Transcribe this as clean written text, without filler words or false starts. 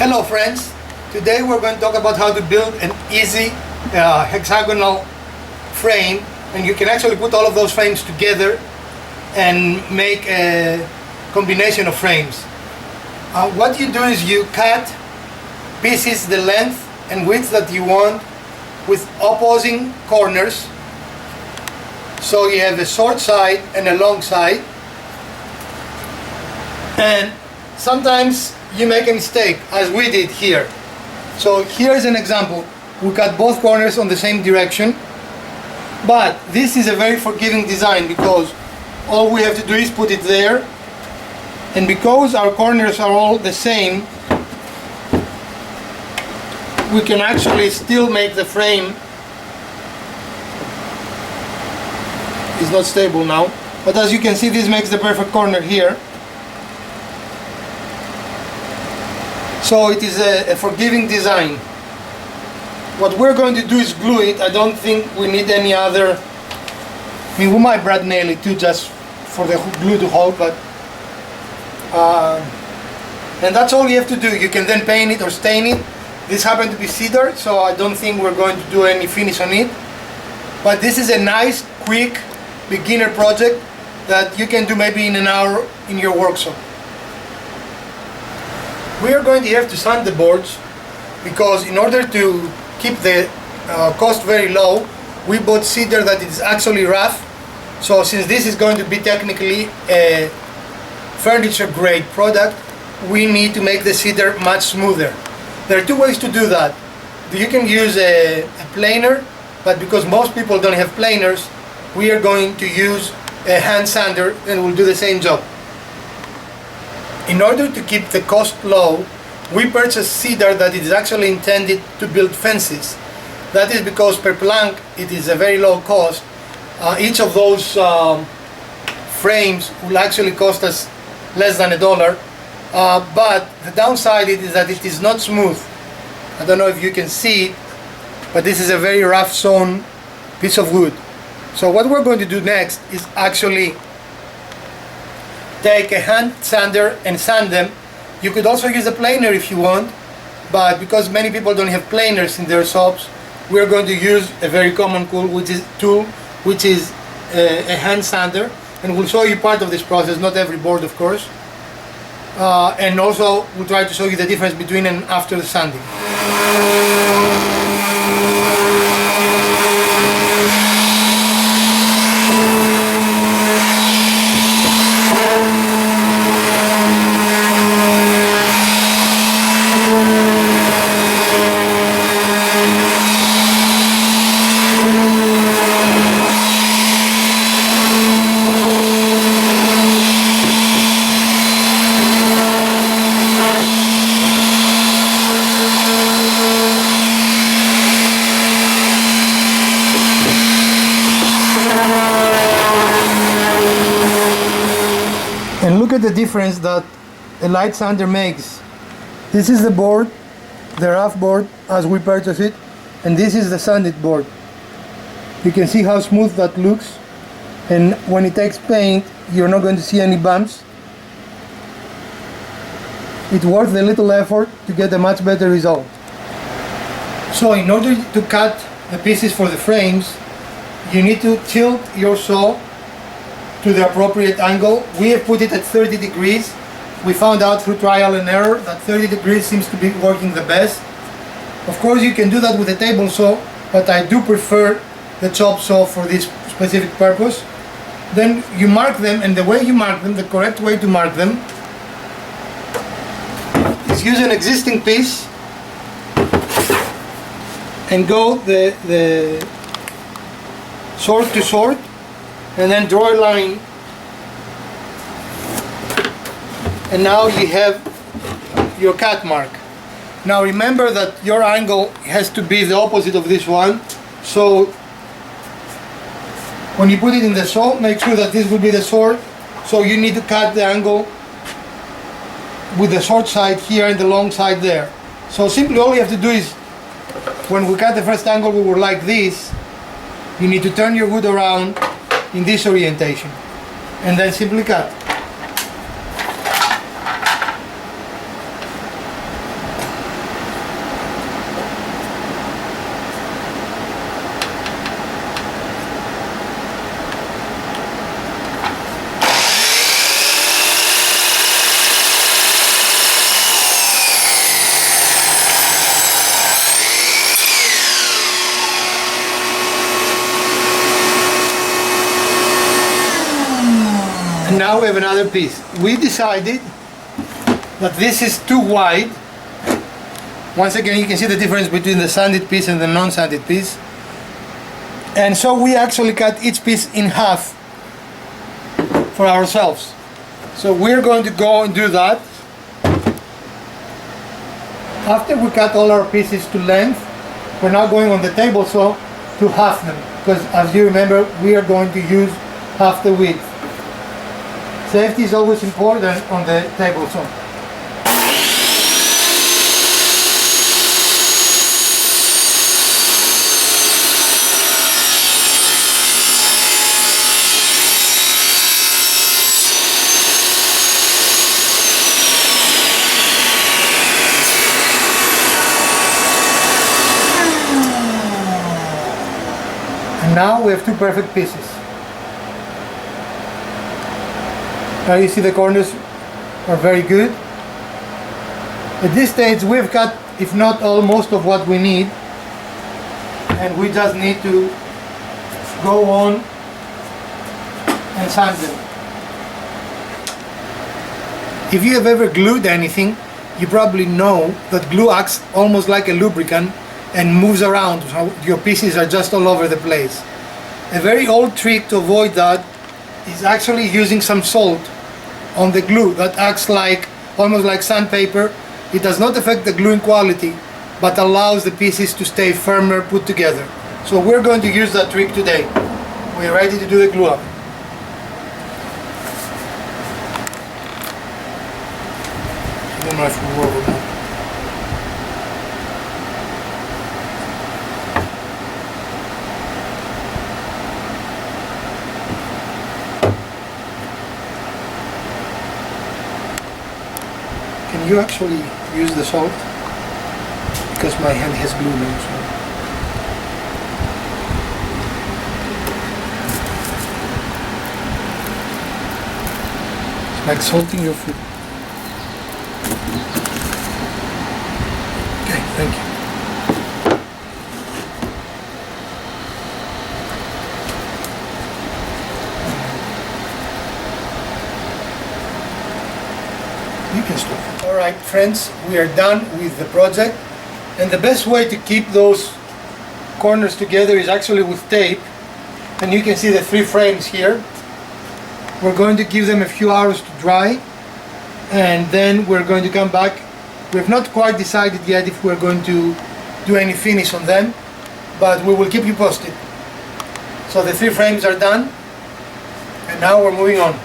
Hello friends, today we're going to talk about how to build an easy hexagonal frame, and you can actually put all of those frames together and make a combination of frames. What you do is you cut pieces the length and width that you want with opposing corners, so you have a short side and a long side. And sometimes you make a mistake, as we did here. So here's an example. We cut both corners on the same direction, but this is a very forgiving design because all we have to do is put it there, and because our corners are all the same, we can actually still make the frame. It's not stable now, but as you can see, this makes the perfect corner here. So it is a forgiving design. What we're going to do is glue it. I don't think we need any other. I mean, we might brad nail it too, just for the glue to hold, but and that's all you have to do. You can then paint it or stain it. This happened to be cedar, so I don't think we're going to do any finish on it. But this is a nice, quick, beginner project that you can do maybe in an hour in your workshop. We are going to have to sand the boards because in order to keep the cost very low, we bought cedar that is actually rough. So since this is going to be technically a furniture grade product, we need to make the cedar much smoother. There are two ways to do that. You can use a planer, but because most people don't have planers, we are going to use a hand sander and we'll do the same job. In order to keep the cost low, we purchased cedar that is actually intended to build fences. That is because per plank it is a very low cost. Each of those frames will actually cost us less than $1. But the downside is that it is not smooth. I don't know if you can see it, but this is a very rough sawn piece of wood. So what we're going to do next is actually take a hand sander and sand them. You could also use a planer if you want, but because many people don't have planers in their shops, we're going to use a very common tool, which is a hand sander, and we'll show you part of this process, not every board of course. And also we'll try to show you the difference between and after the sanding. And look at the difference that a light sander makes. This is the board, the rough board as we purchased it, and this is the sanded board. You can see how smooth that looks, and when it takes paint you're not going to see any bumps. It's worth the little effort to get a much better result. So in order to cut the pieces for the frames, you need to tilt your saw to the appropriate angle. We have put it at 30 degrees. We found out through trial and error that 30 degrees seems to be working the best. Of course you can do that with a table saw, but I do prefer the chop saw for this specific purpose. Then you mark them, and the way you mark them, the correct way to mark them, is use an existing piece and go the sword to sword, and then draw a line, and now you have your cut mark. Now remember that your angle has to be the opposite of this one, so when you put it in the saw, make sure that this will be the sword, so you need to cut the angle with the short side here and the long side there. So simply all you have to do is, when we cut the first angle we were like this, you need to turn your wood around in this orientation and then simply cut. And now we have another piece. We decided that this is too wide. Once again, you can see the difference between the sanded piece and the non-sanded piece. And so we actually cut each piece in half for ourselves. So we're going to go and do that. After we cut all our pieces to length, we're now going on the table saw to half them, because as you remember, we are going to use half the width. Safety is always important on the table saw. Now we have two perfect pieces. Now you see the corners are very good. At this stage we've cut, if not all, most of what we need, and we just need to go on and sand them. If you have ever glued anything, you probably know that glue acts almost like a lubricant and moves around, so your pieces are just all over the place. A very old trick to avoid that is actually using some salt on the glue. That acts like almost like sandpaper. It does not affect the gluing quality, but allows the pieces to stay firmer put together. So we're going to use that trick today. We're ready to do the glue up. I don't know if we will or not. Can you actually use the salt? Because my hand has glue now. So. It's like salting your food. Okay, thank you. You can stop. Alright friends, we are done with the project, and the best way to keep those corners together is actually with tape, and you can see the three frames here. We're going to give them a few hours to dry, and then we're going to come back. We've not quite decided yet if we're going to do any finish on them, but we will keep you posted. So the three frames are done, and now we're moving on.